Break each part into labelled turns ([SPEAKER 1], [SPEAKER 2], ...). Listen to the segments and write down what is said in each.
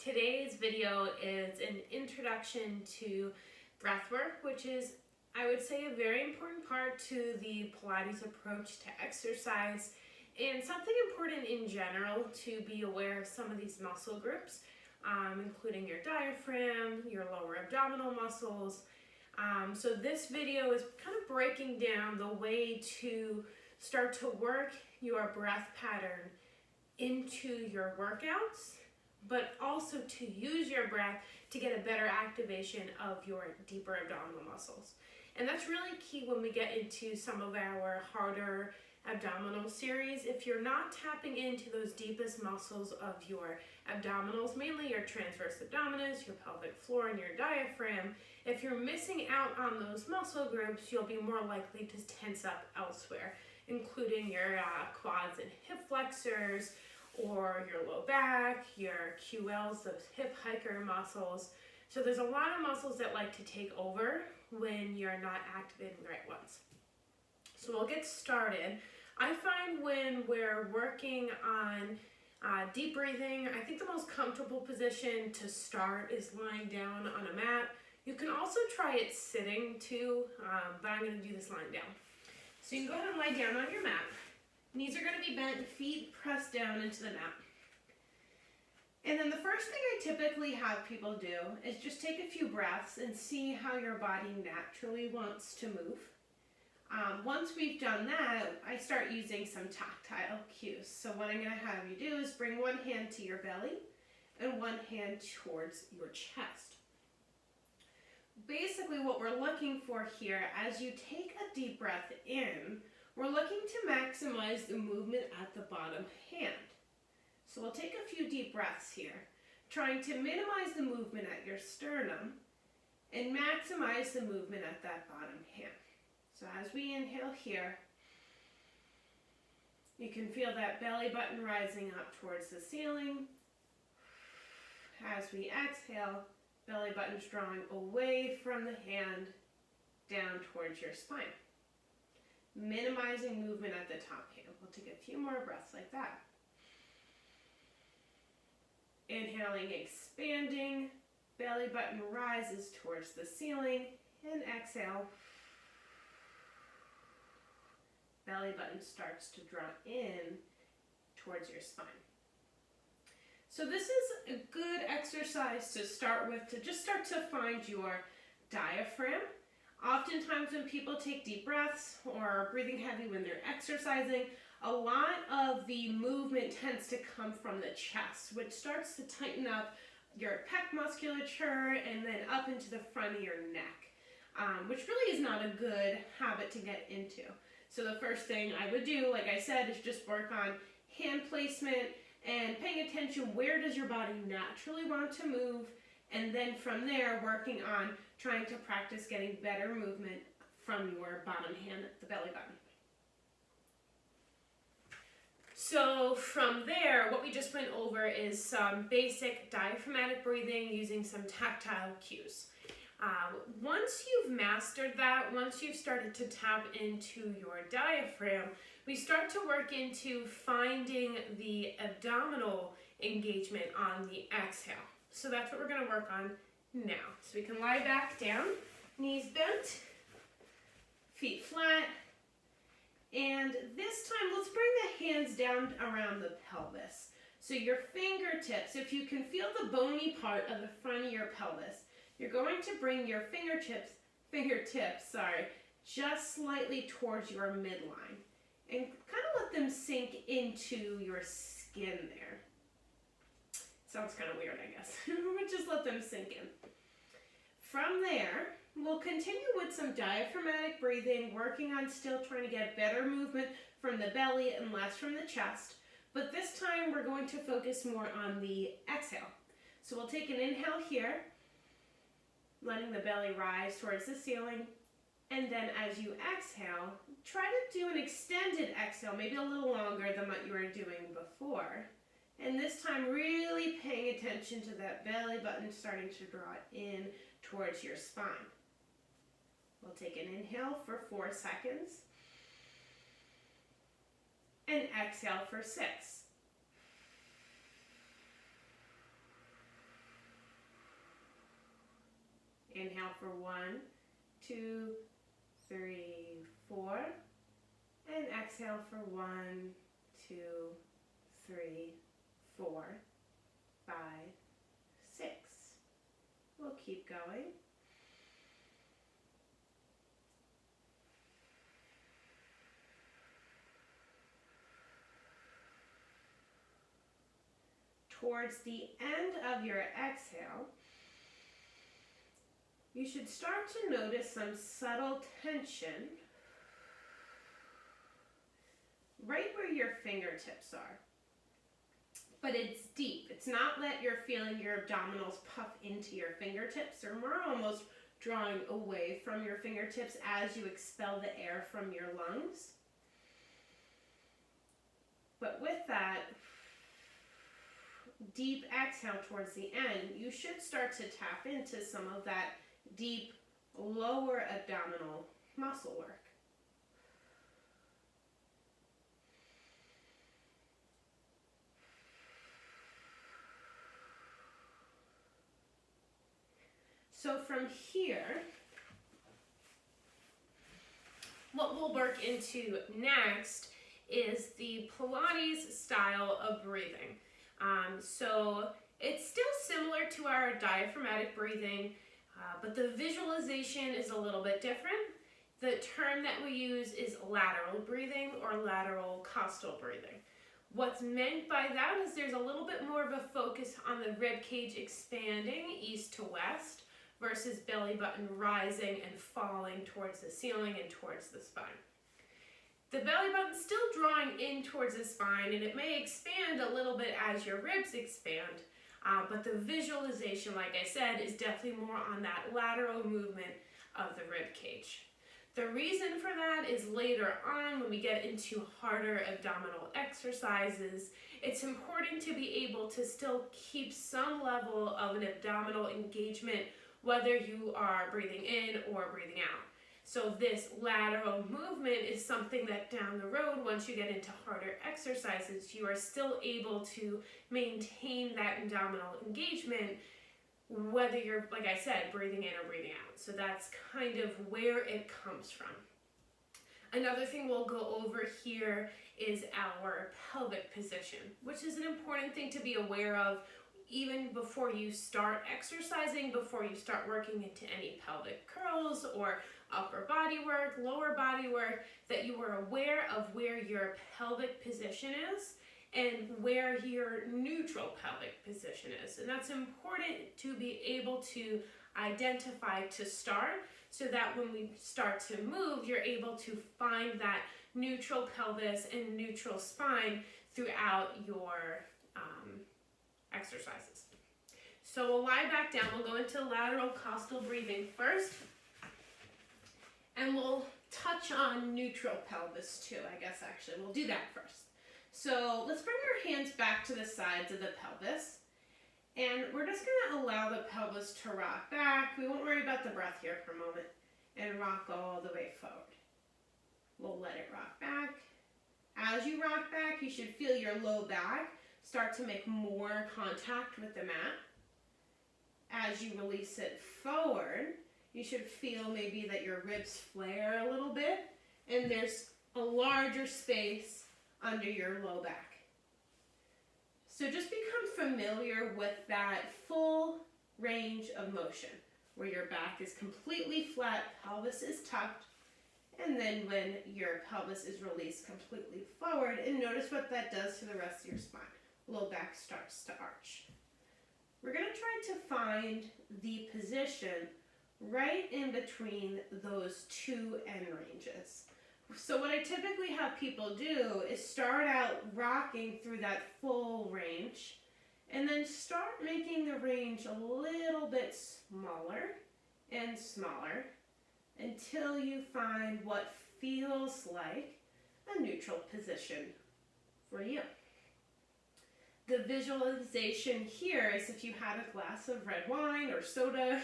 [SPEAKER 1] Today's video is an introduction to breathwork, which is, I would say, a very important part to the Pilates approach to exercise and something important in general to be aware of some of these muscle groups, including your diaphragm, your lower abdominal muscles. So this video is kind of breaking down the way to start to work your breath pattern into your workouts, but also to use your breath to get a better activation of your deeper abdominal muscles. And that's really key when we get into some of our harder abdominal series. If you're not tapping into those deepest muscles of your abdominals, mainly your transverse abdominis, your pelvic floor, and your diaphragm, if you're missing out on those muscle groups, you'll be more likely to tense up elsewhere, including your quads and hip flexors, or your low back, your QLs, those hip hiker muscles. So there's a lot of muscles that like to take over when you're not activating the right ones. So we'll get started. I find when we're working on deep breathing, I think the most comfortable position to start is lying down on a mat. You can also try it sitting too, but I'm going to do this lying down. So you can go ahead and lie down on your mat. Knees are going to be bent, feet pressed down into the mat. And then the first thing I typically have people do is just take a few breaths and see how your body naturally wants to move. Once we've done that, I start using some tactile cues. So what I'm going to have you do is bring one hand to your belly and one hand towards your chest. Basically what we're looking for here, as you take a deep breath in, we're looking to maximize the movement at the bottom hand. So we'll take a few deep breaths here, trying to minimize the movement at your sternum and maximize the movement at that bottom hand. So as we inhale here, you can feel that belly button rising up towards the ceiling. As we exhale, belly button's drawing away from the hand down towards your spine. Minimizing movement at the top hand. We'll take a few more breaths like that. Inhaling, expanding, belly button rises towards the ceiling, and exhale. Belly button starts to draw in towards your spine. So this is a good exercise to start with, to just start to find your diaphragm. Oftentimes when people take deep breaths or are breathing heavy when they're exercising, a lot of the movement tends to come from the chest, which starts to tighten up your pec musculature and then up into the front of your neck, which really is not a good habit to get into. So the first thing I would do, like I said, is just work on hand placement and paying attention, where does your body naturally want to move, and then from there working on trying to practice getting better movement from your bottom hand at the belly button. So from there, what we just went over is some basic diaphragmatic breathing using some tactile cues. Once you've mastered that, once you've started to tap into your diaphragm, we start to work into finding the abdominal engagement on the exhale. So that's what we're going to work on now. So we can lie back down, knees bent, feet flat, and this time let's bring the hands down around the pelvis. So your fingertips, if you can feel the bony part of the front of your pelvis, you're going to bring your fingertips, just slightly towards your midline and kind of let them sink into your skin there. Sounds kind of weird, I guess. But just let them sink in. From there, we'll continue with some diaphragmatic breathing, working on still trying to get better movement from the belly and less from the chest. But this time, we're going to focus more on the exhale. So we'll take an inhale here, letting the belly rise towards the ceiling. And then as you exhale, try to do an extended exhale, maybe a little longer than what you were doing before. And this time really paying attention to that belly button starting to draw in towards your spine. We'll take an inhale for 4 seconds. And exhale for 6. Inhale for 1, 2, 3, 4. And exhale for 1, 2, 3, 4, 5, 6. We'll keep going. Towards the end of your exhale, you should start to notice some subtle tension right where your fingertips are. But it's deep. It's not that you're feeling your abdominals puff into your fingertips. They're more almost drawing away from your fingertips as you expel the air from your lungs. But with that deep exhale towards the end, you should start to tap into some of that deep lower abdominal muscle work. So from here, what we'll work into next is the Pilates style of breathing. So it's still similar to our diaphragmatic breathing, but the visualization is a little bit different. The term that we use is lateral breathing or lateral costal breathing. What's meant by that is there's a little bit more of a focus on the rib cage expanding east to west versus belly button rising and falling towards the ceiling and towards the spine. The belly button's still drawing in towards the spine, and it may expand a little bit as your ribs expand, but the visualization, like I said, is definitely more on that lateral movement of the rib cage. The reason for that is later on when we get into harder abdominal exercises, it's important to be able to still keep some level of an abdominal engagement whether you are breathing in or breathing out. So this lateral movement is something that down the road, once you get into harder exercises, you are still able to maintain that abdominal engagement, whether you're, like I said, breathing in or breathing out. So that's kind of where it comes from. Another thing we'll go over here is our pelvic position, which is an important thing to be aware of even before you start exercising, before you start working into any pelvic curls or upper body work, lower body work, that you are aware of where your pelvic position is and where your neutral pelvic position is. And that's important to be able to identify to start, so that when we start to move, you're able to find that neutral pelvis and neutral spine throughout your exercises. So we'll lie back down. We'll go into lateral costal breathing first, and we'll touch on neutral pelvis too, I guess actually. We'll do that first. So let's bring our hands back to the sides of the pelvis, and we're just gonna allow the pelvis to rock back. We won't worry about the breath here for a moment, and rock all the way forward. We'll let it rock back. As you rock back, you should feel your low back start to make more contact with the mat. As you release it forward, you should feel maybe that your ribs flare a little bit and there's a larger space under your low back. So just become familiar with that full range of motion, where your back is completely flat, pelvis is tucked, and then when your pelvis is released completely forward, and notice what that does to the rest of your spine. Low back starts to arch. We're going to try to find the position right in between those two end ranges. So what I typically have people do is start out rocking through that full range, and then start making the range a little bit smaller and smaller until you find what feels like a neutral position for you. The visualization here is if you had a glass of red wine or soda,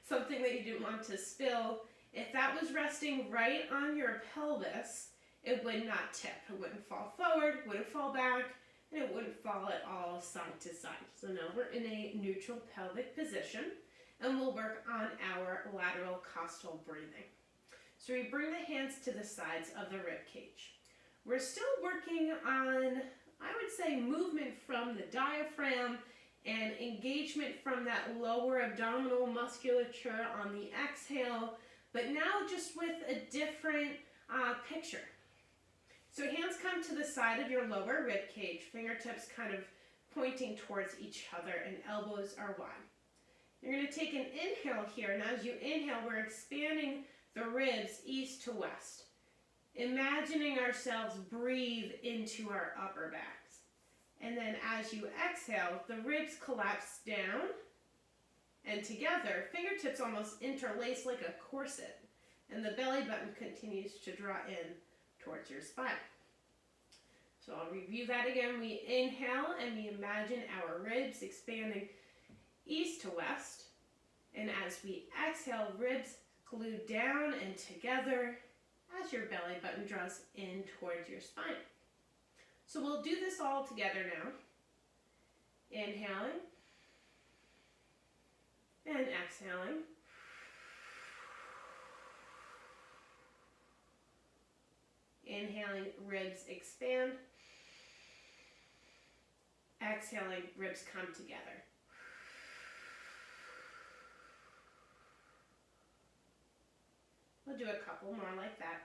[SPEAKER 1] something that you didn't want to spill, if that was resting right on your pelvis, it would not tip. It wouldn't fall forward, wouldn't fall back, and it wouldn't fall at all side to side. So now we're in a neutral pelvic position. and we'll work on our lateral costal breathing. So we bring the hands to the sides of the rib cage. We're still working on, I would say, movement from the diaphragm and engagement from that lower abdominal musculature on the exhale, but now just with a different picture. So hands come to the side of your lower rib cage, fingertips kind of pointing towards each other, and elbows are wide. You're going to take an inhale here, and as you inhale, we're expanding the ribs east to west, imagining ourselves breathe into our upper backs. And then as you exhale, the ribs collapse down and together, fingertips almost interlace like a corset, and the belly button continues to draw in towards your spine. So I'll review that again. We inhale and we imagine our ribs expanding east to west, and as we exhale, ribs glued down and together as your belly button draws in towards your spine. So we'll do this all together now. Inhaling and exhaling. Inhaling, ribs expand. Exhaling, ribs come together. We'll do a couple more like that.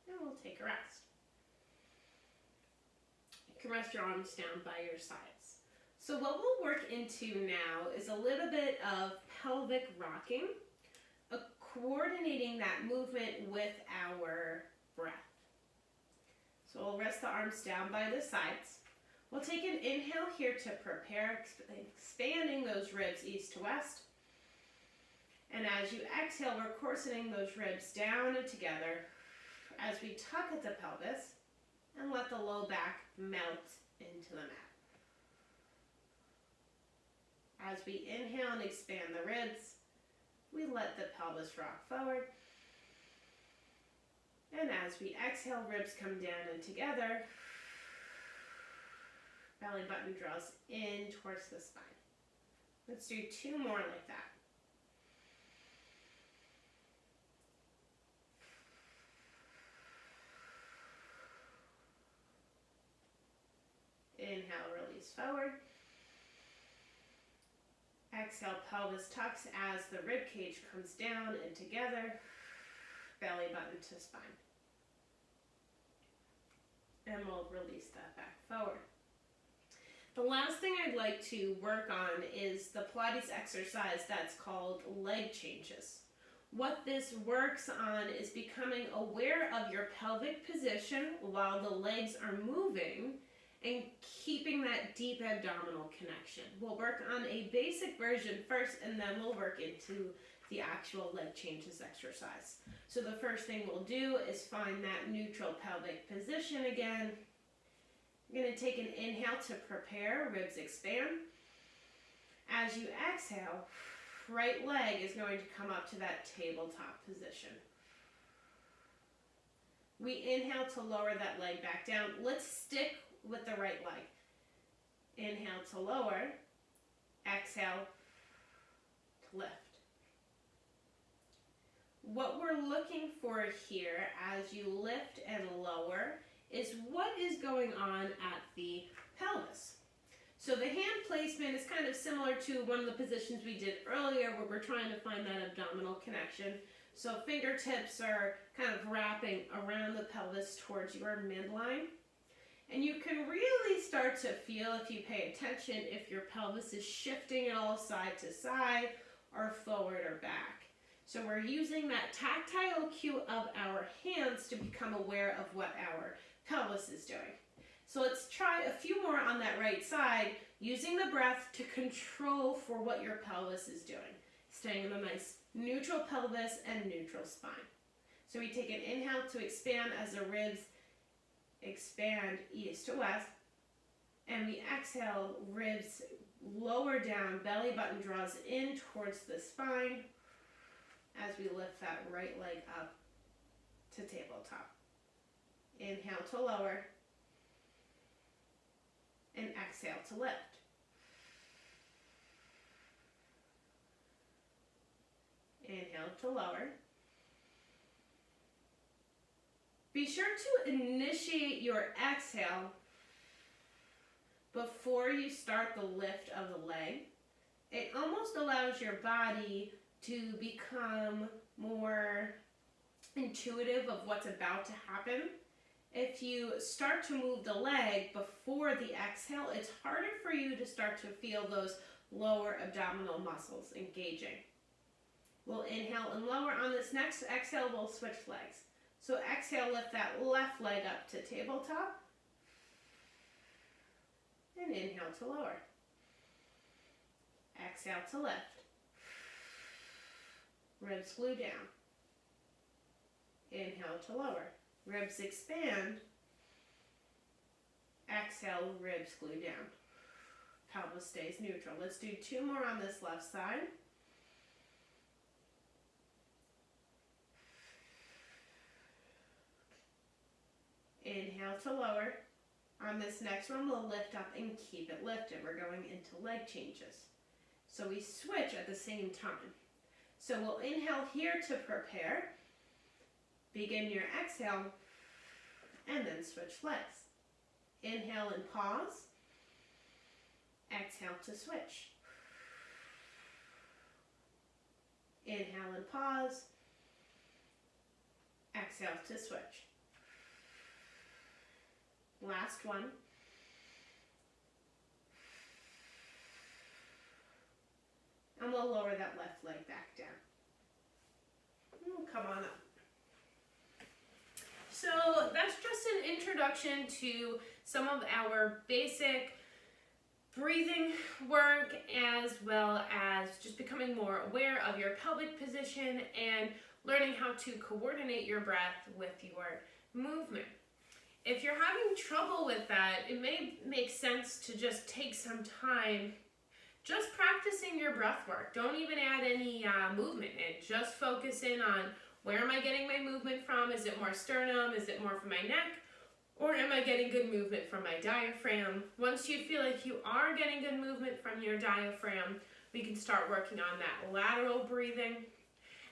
[SPEAKER 1] And we'll take a rest. You can rest your arms down by your sides. So what we'll work into now is a little bit of pelvic rocking, coordinating that movement with our breath. So we'll rest the arms down by the sides. We'll take an inhale here to prepare, expanding those ribs east to west. And as you exhale, we're corseting those ribs down and together as we tuck at the pelvis and let the low back melt into the mat. As we inhale and expand the ribs, we let the pelvis rock forward. And as we exhale, ribs come down and together. Belly button draws in towards the spine. Let's do two more like that. Inhale, release forward. Exhale, pelvis tucks as the rib cage comes down and together, belly button to spine. And we'll release that back forward. The last thing I'd like to work on is the Pilates exercise that's called leg changes. What this works on is becoming aware of your pelvic position while the legs are moving and keeping that deep abdominal connection. We'll work on a basic version first, and then we'll work into the actual leg changes exercise. So the first thing we'll do is find that neutral pelvic position again. You're going to take an inhale to prepare, ribs expand. As you exhale, right leg is going to come up to that tabletop position. We inhale to lower that leg back down. Let's stick with the right leg. Inhale to lower, exhale to lift. What we're looking for here as you lift and lower is what is going on at the pelvis. So the hand placement is kind of similar to one of the positions we did earlier where we're trying to find that abdominal connection. So fingertips are kind of wrapping around the pelvis towards your midline. And you can really start to feel, if you pay attention, if your pelvis is shifting at all side to side or forward or back. So we're using that tactile cue of our hands to become aware of what our pelvis is doing. So let's try a few more on that right side, using the breath to control for what your pelvis is doing. Staying in a nice neutral pelvis and neutral spine. So we take an inhale to expand as the ribs expand east to west, and we exhale, ribs lower down, belly button draws in towards the spine as we lift that right leg up to tabletop. Inhale to lower, and exhale to lift. Inhale to lower. Be sure to initiate your exhale before you start the lift of the leg. It almost allows your body to become more intuitive of what's about to happen. If you start to move the leg before the exhale, it's harder for you to start to feel those lower abdominal muscles engaging. We'll inhale and lower. On this next exhale, we'll switch legs. So exhale, lift that left leg up to tabletop. And inhale to lower. Exhale to lift. Ribs glue down. Inhale to lower. Ribs expand. Exhale, ribs glue down. Pelvis stays neutral. Let's do 2 more on this left side. Inhale to lower. On this next one, we'll lift up and keep it lifted. We're going into leg changes. So we switch at the same time. So we'll inhale here to prepare. Begin your exhale, and then switch legs. Inhale and pause. Exhale to switch. Inhale and pause. Exhale to switch. Last one. And we'll lower that left leg back down. Come on up. So that's just an introduction to some of our basic breathing work, as well as just becoming more aware of your pelvic position and learning how to coordinate your breath with your movement. If you're having trouble with that, it may make sense to just take some time just practicing your breath work. Don't even add any movement in. Just focus in on, where am I getting my movement from? Is it more sternum? Is it more from my neck? Or am I getting good movement from my diaphragm? Once you feel like you are getting good movement from your diaphragm, we can start working on that lateral breathing.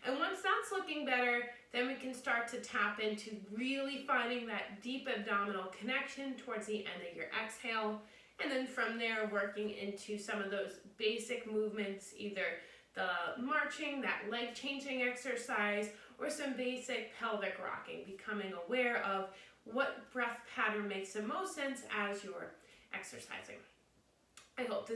[SPEAKER 1] And once that's looking better, then we can start to tap into really finding that deep abdominal connection towards the end of your exhale. And then from there, working into some of those basic movements, either the marching, that leg changing exercise, or some basic pelvic rocking, becoming aware of what breath pattern makes the most sense as you're exercising. I hope this